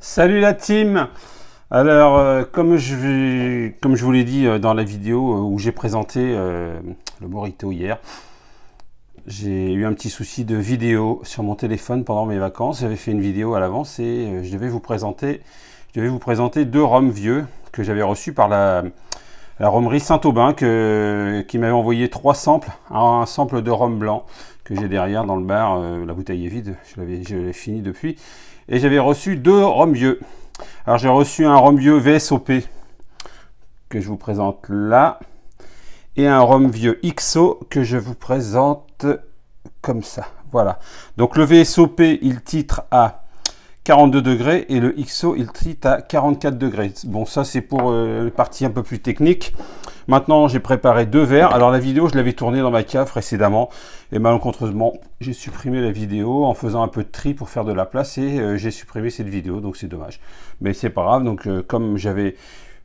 Salut la team. Alors, comme je vous l'ai dit dans la vidéo où j'ai présenté le Morito hier, j'ai eu un petit souci de vidéo sur mon téléphone pendant mes vacances. J'avais fait une vidéo à l'avance et je devais vous présenter deux rhums vieux que j'avais reçus par la rhomerie Saint-Aubin qui m'avait envoyé trois samples, un sample de rhum blanc que j'ai derrière dans le bar. La bouteille est vide, je l'ai fini depuis. Et j'avais reçu deux rhums vieux. Alors j'ai reçu un rhum vieux VSOP que je vous présente là et un rhum vieux XO que je vous présente comme ça. Voilà. Donc le VSOP il titre à 42 degrés et le XO il titre à 44 degrés. Bon, ça c'est pour les parties un peu plus techniques. Maintenant j'ai préparé deux verres. Alors la vidéo je l'avais tournée dans ma cave précédemment et malencontreusement j'ai supprimé la vidéo en faisant un peu de tri pour faire de la place et j'ai supprimé cette vidéo, donc c'est dommage. Mais c'est pas grave, donc comme j'avais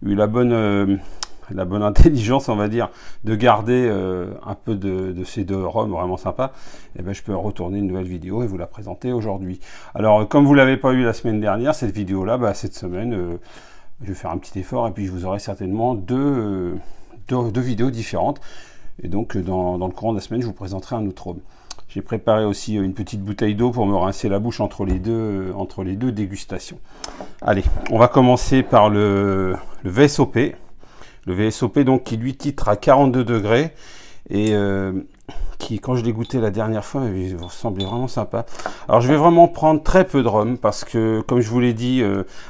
eu la bonne intelligence, on va dire, de garder un peu de ces deux rhums vraiment sympas, et ben je peux retourner une nouvelle vidéo et vous la présenter aujourd'hui. Alors, comme vous l'avez pas eu la semaine dernière, cette vidéo-là, bah, cette semaine, je vais faire un petit effort et puis je vous aurai certainement deux vidéos différentes. Et donc, dans le courant de la semaine, je vous présenterai un autre rhum. J'ai préparé aussi une petite bouteille d'eau pour me rincer la bouche entre les deux dégustations. Allez, on va commencer par le VSOP. Le VSOP donc qui lui titre à 42 degrés et qui, quand je l'ai goûté la dernière fois, il vous semblait vraiment sympa. Alors je vais vraiment prendre très peu de rhum parce que, comme je vous l'ai dit,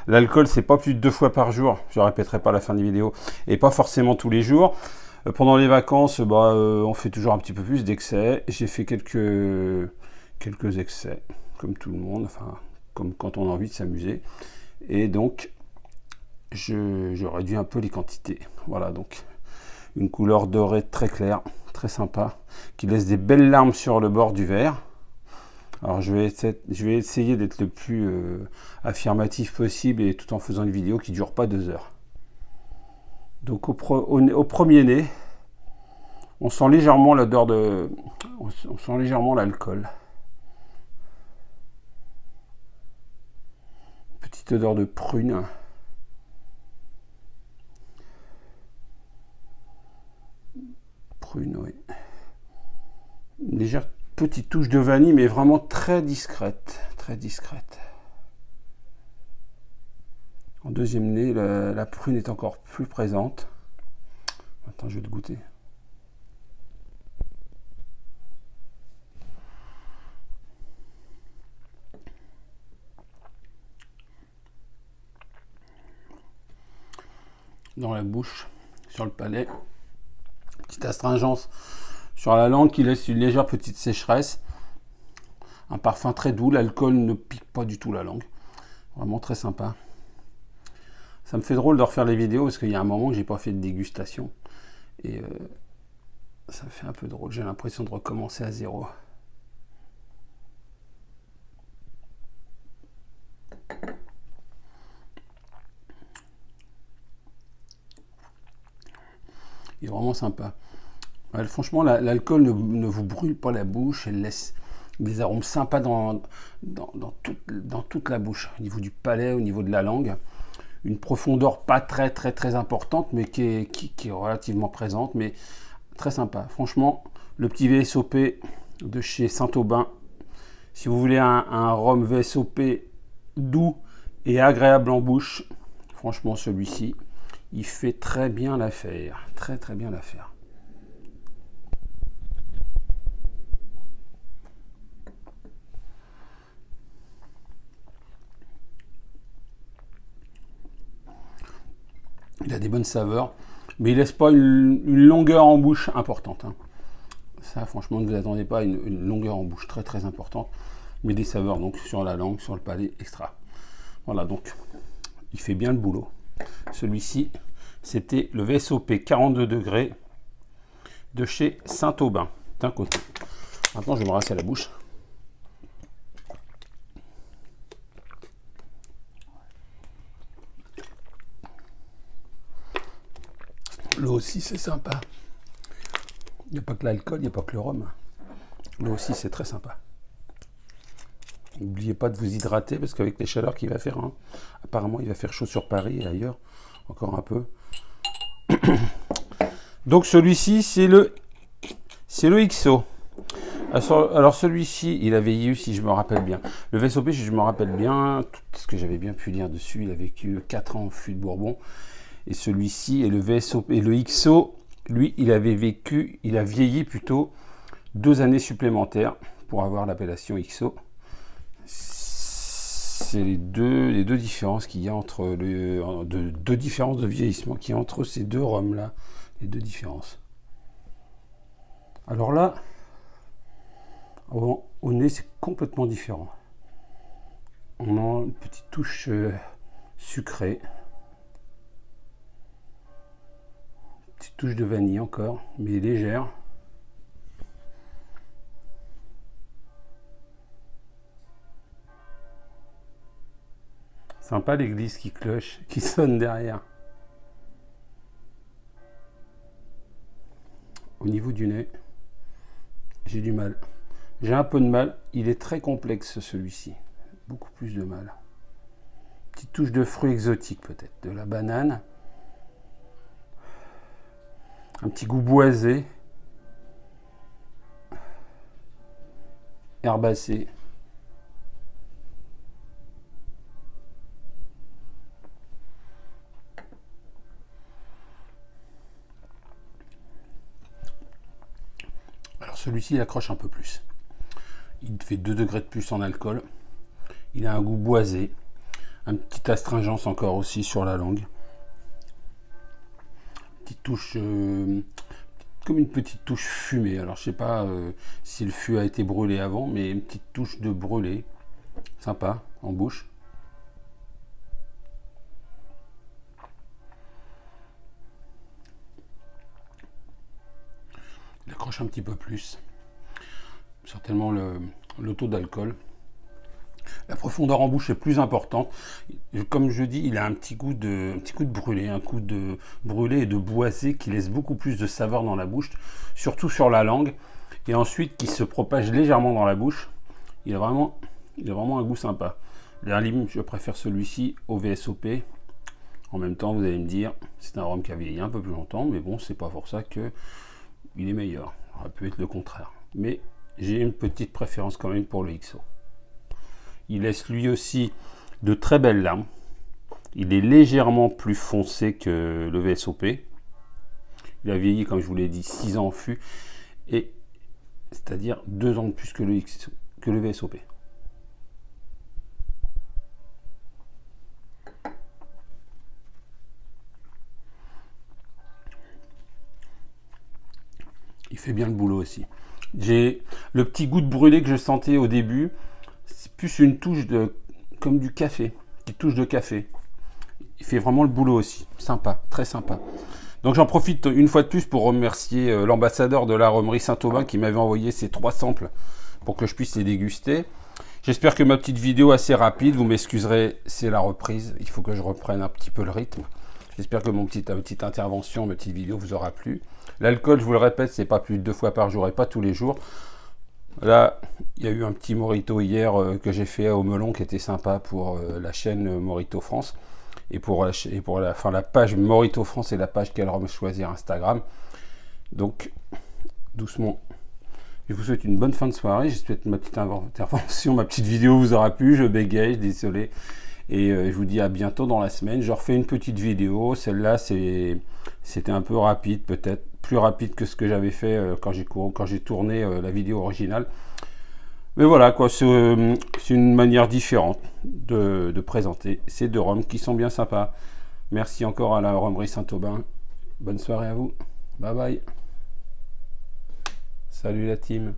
l'alcool c'est pas plus de 2 fois par jour. Je ne répéterai pas à la fin des vidéos et pas forcément tous les jours. Pendant les vacances, on fait toujours un petit peu plus d'excès. J'ai fait quelques excès, comme tout le monde, enfin comme quand on a envie de s'amuser. Et donc je réduis un peu les quantités. Voilà, donc une couleur dorée très claire, très sympa, qui laisse des belles larmes sur le bord du verre. Alors je vais essayer d'être le plus affirmatif possible et tout en faisant une vidéo qui ne dure pas 2 heures. Donc au premier nez, on sent légèrement l'odeur on sent légèrement l'alcool. Petite odeur de prune. Oui. Une légère petite touche de vanille, mais vraiment très discrète. Très discrète. En deuxième nez, la prune est encore plus présente. Attends, je vais le goûter. Dans la bouche, sur le palais. Petite astringence sur la langue qui laisse une légère petite sécheresse. Un parfum très doux, l'alcool ne pique pas du tout la langue. Vraiment très sympa. Ça me fait drôle de refaire les vidéos parce qu'il y a un moment que j'ai pas fait de dégustation. Et ça me fait un peu drôle, j'ai l'impression de recommencer à zéro. Il est vraiment sympa. Ouais, franchement, l'alcool ne vous brûle pas la bouche, elle laisse des arômes sympas dans toute la bouche, au niveau du palais, au niveau de la langue. Une profondeur pas très importante, mais qui est relativement présente, mais très sympa. Franchement, le petit VSOP de chez Saint-Aubin, si vous voulez un rhum VSOP doux et agréable en bouche, franchement celui-ci, il fait très bien l'affaire. Très bien l'affaire. Il a des bonnes saveurs, mais il laisse pas une longueur en bouche importante. Hein. Ça, franchement, ne vous attendez pas à une longueur en bouche très importante, mais des saveurs donc sur la langue, sur le palais, extra. Voilà, donc il fait bien le boulot. Celui-ci, c'était le VSOP 42 degrés de chez Saint-Aubin, d'un côté. Maintenant, je vais me rincer la bouche. L'eau aussi, c'est sympa. Il n'y a pas que l'alcool, il n'y a pas que le rhum. L'eau aussi, c'est très sympa. N'oubliez pas de vous hydrater parce qu'avec les chaleurs qu'il va faire, hein, apparemment il va faire chaud sur Paris et ailleurs, encore un peu. Donc celui-ci, c'est le XO. Alors celui-ci, il a vieilli, si je me rappelle bien. Le VSOP, si je me rappelle bien, tout ce que j'avais bien pu lire dessus, il a vécu 4 ans au fût de Bourbon. Et celui-ci, et le VSOP, et le XO, lui, il a vieilli plutôt 2 années supplémentaires pour avoir l'appellation XO. C'est les deux différences qu'il y a entre deux différences de vieillissement qu'il y a entre ces deux rhums là, les deux différences. Alors là, au nez, c'est complètement différent. On a une petite touche sucrée, une petite touche de vanille encore, mais légère. Sympa l'église qui cloche, qui sonne derrière. Au niveau du nez, j'ai du mal. J'ai un peu de mal. Il est très complexe celui-ci. Beaucoup plus de mal. Petite touche de fruits exotiques peut-être. De la banane. Un petit goût boisé. Herbacé. Alors celui-ci, il accroche un peu plus. Il fait 2 degrés de plus en alcool. Il a un goût boisé. Un petit astringence encore aussi sur la langue. Petite touche, comme une petite touche fumée. Alors je sais pas si le fût a été brûlé avant, mais une petite touche de brûlé. Sympa en bouche. Il accroche un petit peu plus. Certainement le taux d'alcool. La profondeur en bouche est plus importante. Comme je dis, il a un petit coup de brûlé, un coup de brûlé et de boisé qui laisse beaucoup plus de saveur dans la bouche, surtout sur la langue, et ensuite qui se propage légèrement dans la bouche. Il a vraiment un goût sympa. La lime, je préfère celui-ci au VSOP. En même temps, vous allez me dire, c'est un rhum qui a vieilli un peu plus longtemps, mais bon, c'est pas pour ça que il est meilleur. Ça aurait pu être le contraire. Mais j'ai une petite préférence quand même pour le XO. Il laisse lui aussi de très belles larmes. Il est légèrement plus foncé que le VSOP. Il a vieilli, comme je vous l'ai dit, 6 ans en fût, et c'est-à-dire 2 ans de plus que le VSOP. Il fait bien le boulot aussi. J'ai le petit goût de brûlé que je sentais au début. C'est plus une touche comme du café, petite touche de café. Il fait vraiment le boulot aussi, sympa, très sympa. Donc j'en profite une fois de plus pour remercier l'ambassadeur de la rhumerie Saint-Aubin qui m'avait envoyé ces 3 samples pour que je puisse les déguster. J'espère que ma petite vidéo assez rapide, vous m'excuserez, c'est la reprise, il faut que je reprenne un petit peu le rythme. J'espère que ma petite intervention, ma petite vidéo vous aura plu. L'alcool, je vous le répète, c'est pas plus de 2 fois par jour et pas tous les jours. Là, il y a eu un petit Morito hier que j'ai fait au melon qui était sympa pour la chaîne Morito France. Et pour la page Morito France et la page Quel Rhum Choisir Instagram. Donc, doucement. Je vous souhaite une bonne fin de soirée. J'espère que ma petite intervention, ma petite vidéo vous aura plu. Je bégaye, désolé. Et je vous dis à bientôt dans la semaine. Je refais une petite vidéo. Celle-là, c'était un peu rapide, peut-être plus rapide que ce que j'avais fait quand j'ai tourné la vidéo originale. Mais voilà, quoi, c'est une manière différente de présenter ces 2 rhums qui sont bien sympas. Merci encore à la rhumerie Saint-Aubin. Bonne soirée à vous. Bye bye. Salut la team.